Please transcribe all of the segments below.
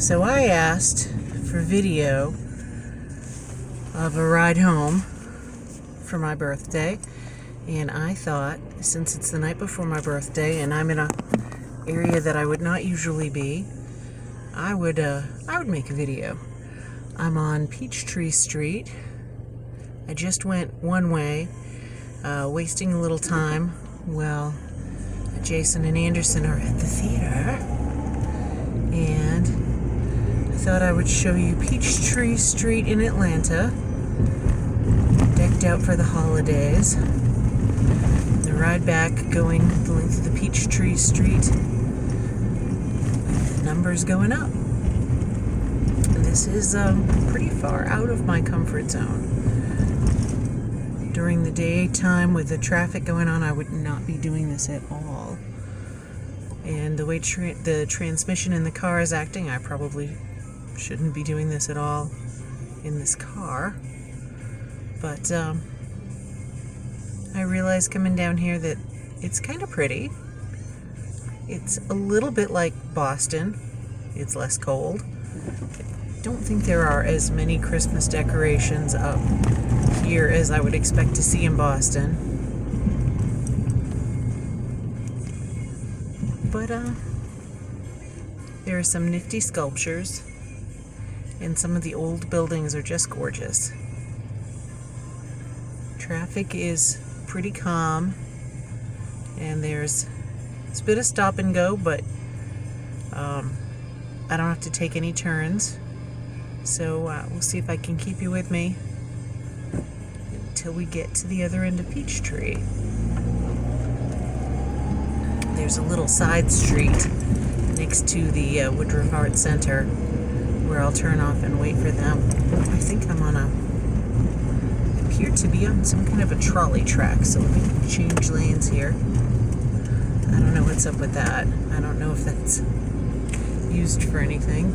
So I asked for video of a ride home for my birthday, and I thought, since it's the night before my birthday and I'm in a area that I would not usually be, I would make a video. I'm on Peachtree Street. I just went one way, wasting a little time while Jason and Anderson are at the theater, and I thought I would show you Peachtree Street in Atlanta, decked out for the holidays. The ride back going the length of the Peachtree Street, the numbers going up. This is pretty far out of my comfort zone. During the daytime with the traffic going on, I would not be doing this at all. And the way the transmission in the car is acting, I probably shouldn't be doing this at all in this car. But I realized coming down here that it's kind of pretty. It's a little bit like Boston. It's less cold. I don't think there are as many Christmas decorations up here as I would expect to see in Boston. But there are some nifty sculptures, and some of the old buildings are just gorgeous. Traffic is pretty calm, and it's a bit of stop and go, but I don't have to take any turns. So we'll see if I can keep you with me until we get to the other end of Peachtree. There's a little side street next to the Woodruff Art Center where I'll turn off and wait for them. I think I'm on appear to be on some kind of a trolley track, so let me change lanes here. I don't know what's up with that. I don't know if that's used for anything.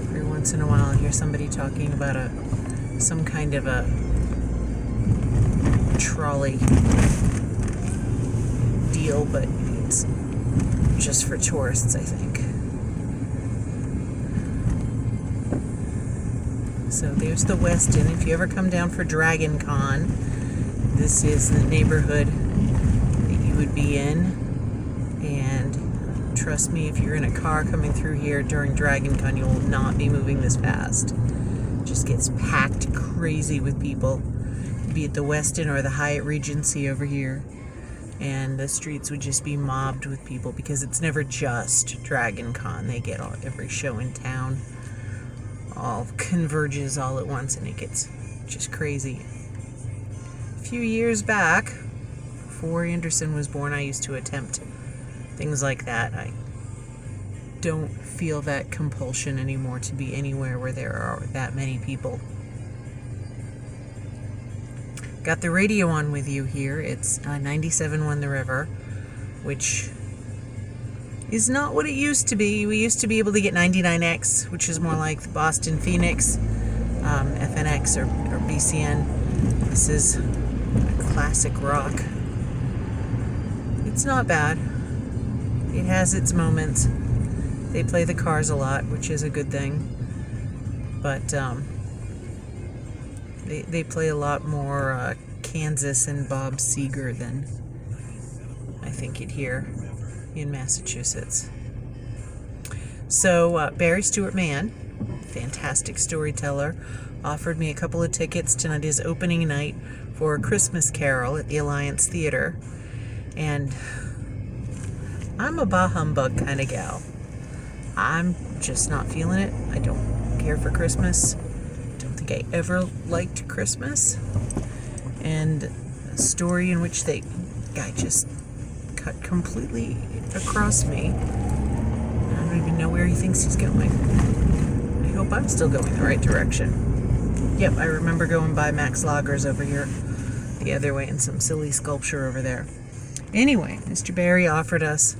Every once in a while I hear somebody talking about some kind of a trolley deal, but it's just for tourists, I think. So there's the West End. If you ever come down for Dragon Con, this is the neighborhood that you would be in. And trust me, if you're in a car coming through here during Dragon Con, you will not be moving this fast. It just gets packed crazy with people. Be it the West End or the Hyatt Regency over here. And the streets would just be mobbed with people because it's never just Dragon Con. They get every show in town all converges all at once, and it gets just crazy. A few years back, before Anderson was born, I used to attempt things like that. I don't feel that compulsion anymore to be anywhere where there are that many people. Got the radio on with you here. It's 97.1 The River, which is not what it used to be. We used to be able to get 99X, which is more like the Boston Phoenix, FNX or BCN. This is a classic rock. It's not bad. It has its moments. They play the Cars a lot, which is a good thing. But they play a lot more Kansas and Bob Seger than I think you'd hear in Massachusetts. So Barry Stuart Mann, fantastic storyteller, offered me a couple of tickets. Tonight is opening night for A Christmas Carol at the Alliance Theater, and I'm a bah humbug kind of gal. I'm just not feeling it. I don't care for Christmas. Don't think I ever liked Christmas. And a story in which guy just cut completely across me. I don't even know where he thinks he's going. I hope I'm still going the right direction. Yep, I remember going by Max Lager's over here the other way and some silly sculpture over there. Anyway, Mr. Barry offered us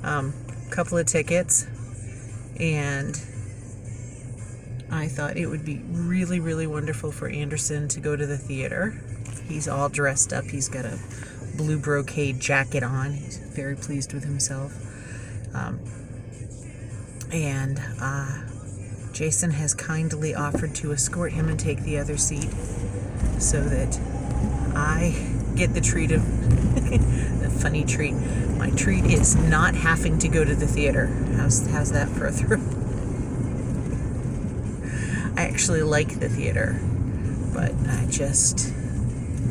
a couple of tickets, and I thought it would be really, really wonderful for Anderson to go to the theater. He's all dressed up. He's got a blue brocade jacket on. He's very pleased with himself. And Jason has kindly offered to escort him and take the other seat so that I get the treat of the funny treat. My treat is not having to go to the theater. How's that for a thrill? I actually like the theater, but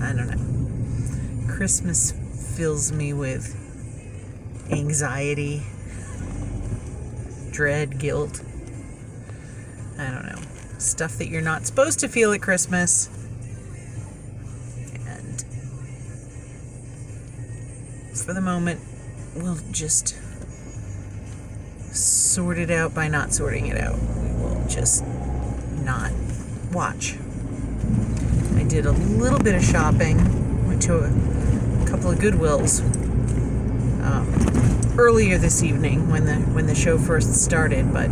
I don't know. Christmas fills me with anxiety, dread, guilt. I don't know. Stuff that you're not supposed to feel at Christmas. And for the moment, we'll just sort it out by not sorting it out. We will just not watch. I did a little bit of shopping. Went to a couple of Goodwills earlier this evening when the show first started, but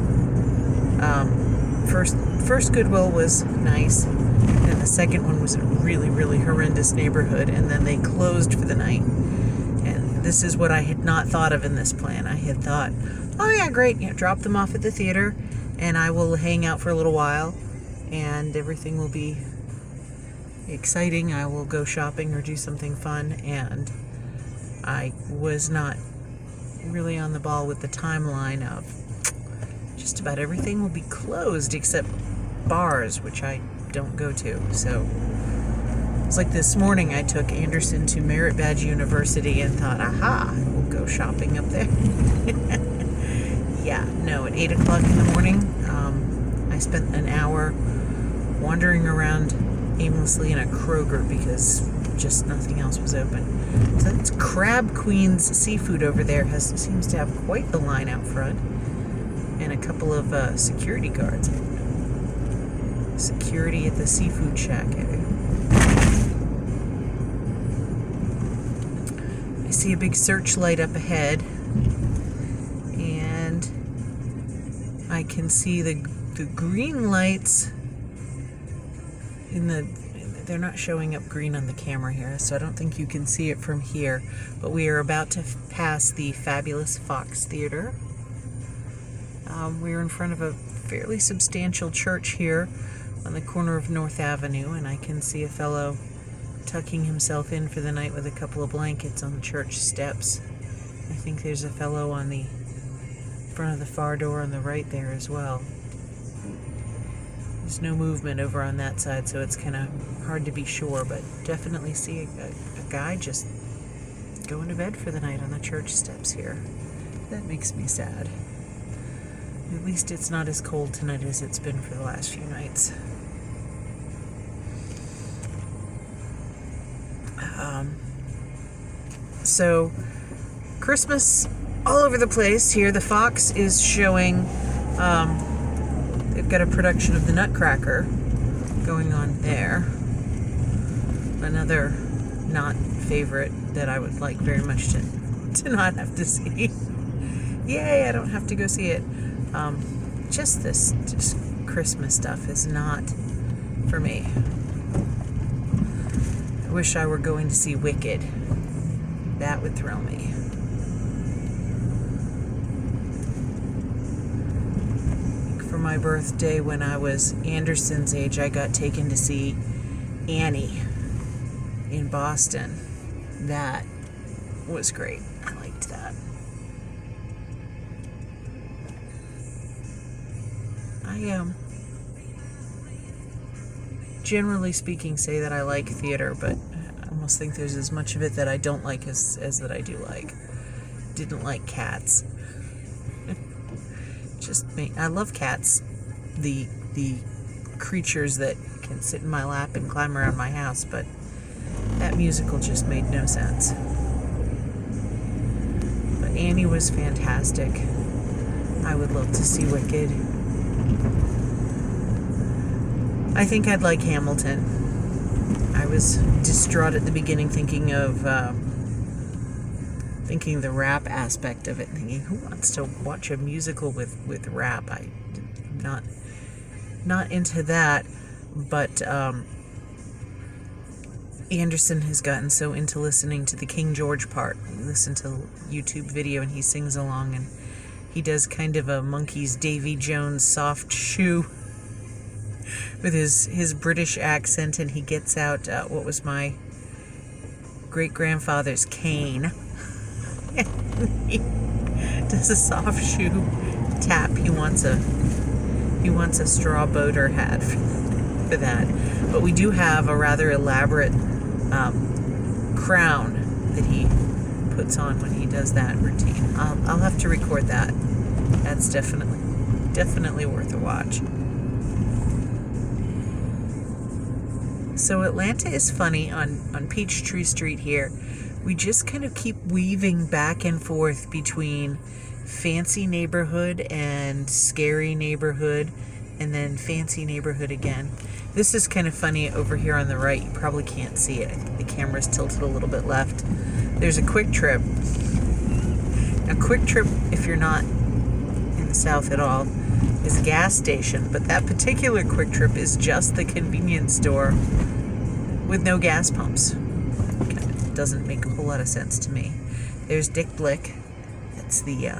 first Goodwill was nice, and the second one was a really, really horrendous neighborhood, and then they closed for the night. And this is what I had not thought of in this plan. I had thought, oh yeah, great, drop them off at the theater, and I will hang out for a little while, and everything will be exciting. I will go shopping or do something fun, and I was not really on the ball with the timeline of just about everything will be closed except bars, which I don't go to. So it's like this morning I took Anderson to Merit Badge University and thought, aha, we'll go shopping up there. Yeah, no, at 8 o'clock in the morning, I spent an hour wandering around aimlessly in a Kroger because just nothing else was open. So that's Crab Queen's Seafood over there seems to have quite the line out front, and a couple of security guards. Security at the seafood shack area. I see a big searchlight up ahead, and I can see the green lights they're not showing up green on the camera here, so I don't think you can see it from here, but we are about to pass the fabulous Fox Theater. We're in front of a fairly substantial church here on the corner of North Avenue, and I can see a fellow tucking himself in for the night with a couple of blankets on the church steps. I think there's a fellow on the front of the far door on the right there as well. There's no movement over on that side, so it's kind of hard to be sure, but definitely see a guy just going to bed for the night on the church steps here. That makes me sad. At least it's not as cold tonight as it's been for the last few nights. So, Christmas all over the place here. The Fox is showing, they've got a production of the Nutcracker going on there. Another not favorite that I would like very much to not have to see. Yay, I don't have to go see it. Just Christmas stuff is not for me. I wish I were going to see Wicked. That would thrill me. For my birthday, when I was Anderson's age, I got taken to see Annie in Boston. That was great. I liked that. I generally speaking say that I like theater, but I almost think there's as much of it that I don't like as that I do like. Didn't like Cats. Just me. I love cats. The creatures that can sit in my lap and climb around my house, but that musical just made no sense. But Annie was fantastic. I would love to see Wicked. I think I'd like Hamilton. I was distraught at the beginning thinking the rap aspect of it, thinking, who wants to watch a musical with rap? I'm not into that, but Anderson has gotten so into listening to the King George part. We listen to YouTube video and he sings along, and He does kind of a monkey's Davy Jones soft shoe with his British accent, and he gets out what was my great-grandfather's cane. He does a soft shoe tap. He wants a straw boater hat for that. But we do have a rather elaborate crown that he puts on when he does that routine. I'll have to record that. That's definitely worth a watch. So Atlanta is funny on Peachtree Street here. We just kind of keep weaving back and forth between fancy neighborhood and scary neighborhood, and then fancy neighborhood again. This is kind of funny over here on the right. You probably can't see it. I think the camera's tilted a little bit left. There's a Quick Trip. A Quick Trip, if you're not in the South at all, is a gas station, but that particular Quick Trip is just the convenience store with no gas pumps. Kind of doesn't make a whole lot of sense to me. There's Dick Blick. That's the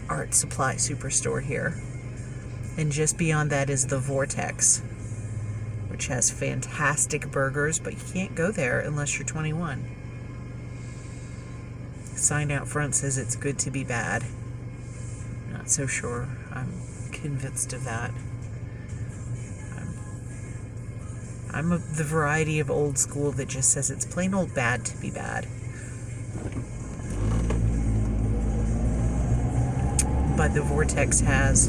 art supply superstore here. And just beyond that is the Vortex, which has fantastic burgers, but you can't go there unless you're 21. The sign out front says it's good to be bad. Not so sure. I'm convinced of that. I'm the variety of old school that just says it's plain old bad to be bad. But the Vortex has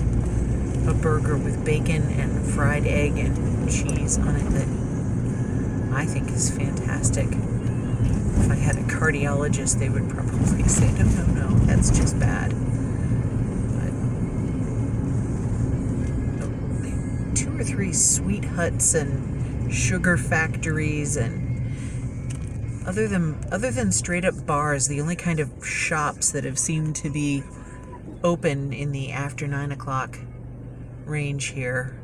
a burger with bacon and fried egg and cheese on it that I think is fantastic. If I had a cardiologist, they would probably say, no, that's just bad. But 2 or 3 sweet huts and sugar factories, and other than straight up bars, the only kind of shops that have seemed to be open in the after 9 o'clock range here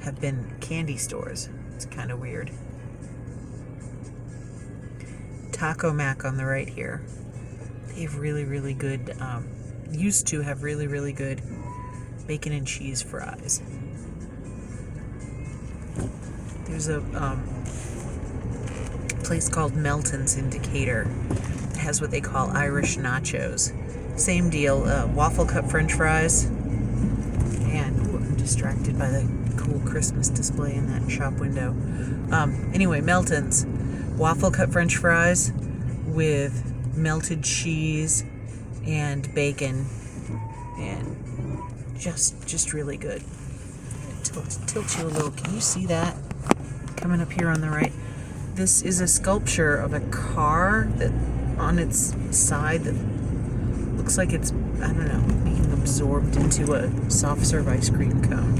have been candy stores. It's kind of weird. Taco Mac on the right here. They have really good, used to have really good bacon and cheese fries. There's a place called Melton's in Decatur. It has what they call Irish nachos. Same deal, waffle cut french fries. And I'm distracted by the cool Christmas display in that shop window. Anyway, Melton's. Waffle cut french fries with melted cheese and bacon, and just really good. Tilt you a little. Can you see that? Coming up here on the right. This is a sculpture of a car that on its side that looks like it's, I don't know, being absorbed into a soft serve ice cream cone.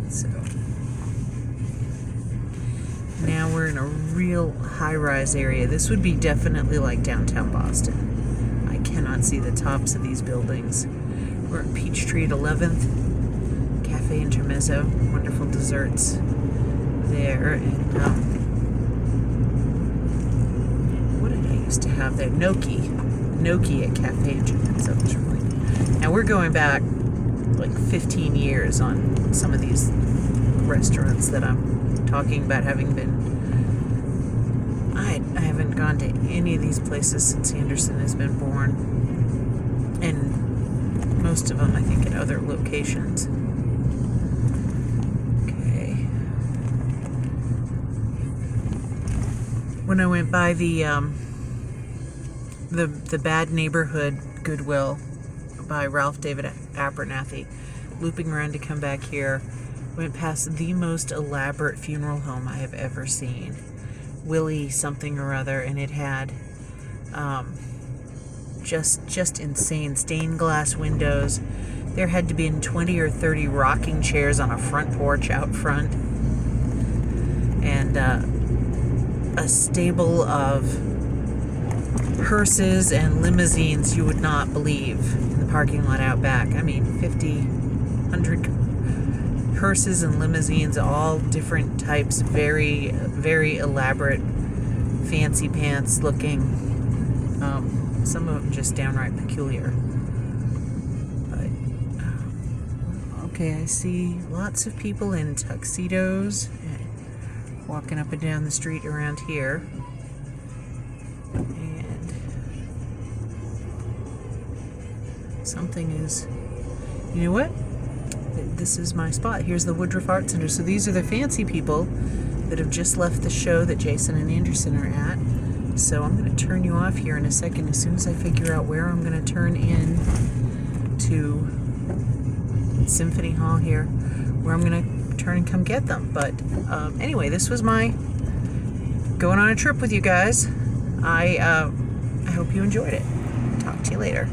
So now we're in a real high-rise area. This would be definitely like downtown Boston. I cannot see the tops of these buildings. We're at Peachtree at 11th. Cafe Intermezzo. Wonderful desserts there. And what did I used to have there? Gnocchi at Cafe Intermezzo was really good. Now we're going back like 15 years on some of these restaurants that I'm talking about having been. I haven't gone to any of these places since Anderson has been born, and most of them I think at other locations. Okay. When I went by the Bad Neighborhood Goodwill by Ralph David Abernathy, looping around to come back here, went past the most elaborate funeral home I have ever seen. Willie something or other, and it had just insane stained glass windows. There had to be 20 or 30 rocking chairs on a front porch out front, and a stable of hearses and limousines you would not believe in the parking lot out back. I mean, 50, 100 hearses and limousines, all different types, very elaborate, fancy pants looking some of them just downright peculiar. But okay, I see lots of people in tuxedos walking up and down the street around here. And something is, you know what? This is my spot. Here's the Woodruff Art Center. So these are the fancy people that have just left the show that Jason and Anderson are at. So I'm going to turn you off here in a second as soon as I figure out where I'm going to turn in to Symphony Hall here, where I'm going to turn and come get them. But anyway, this was my going on a trip with you guys. I hope you enjoyed it. Talk to you later.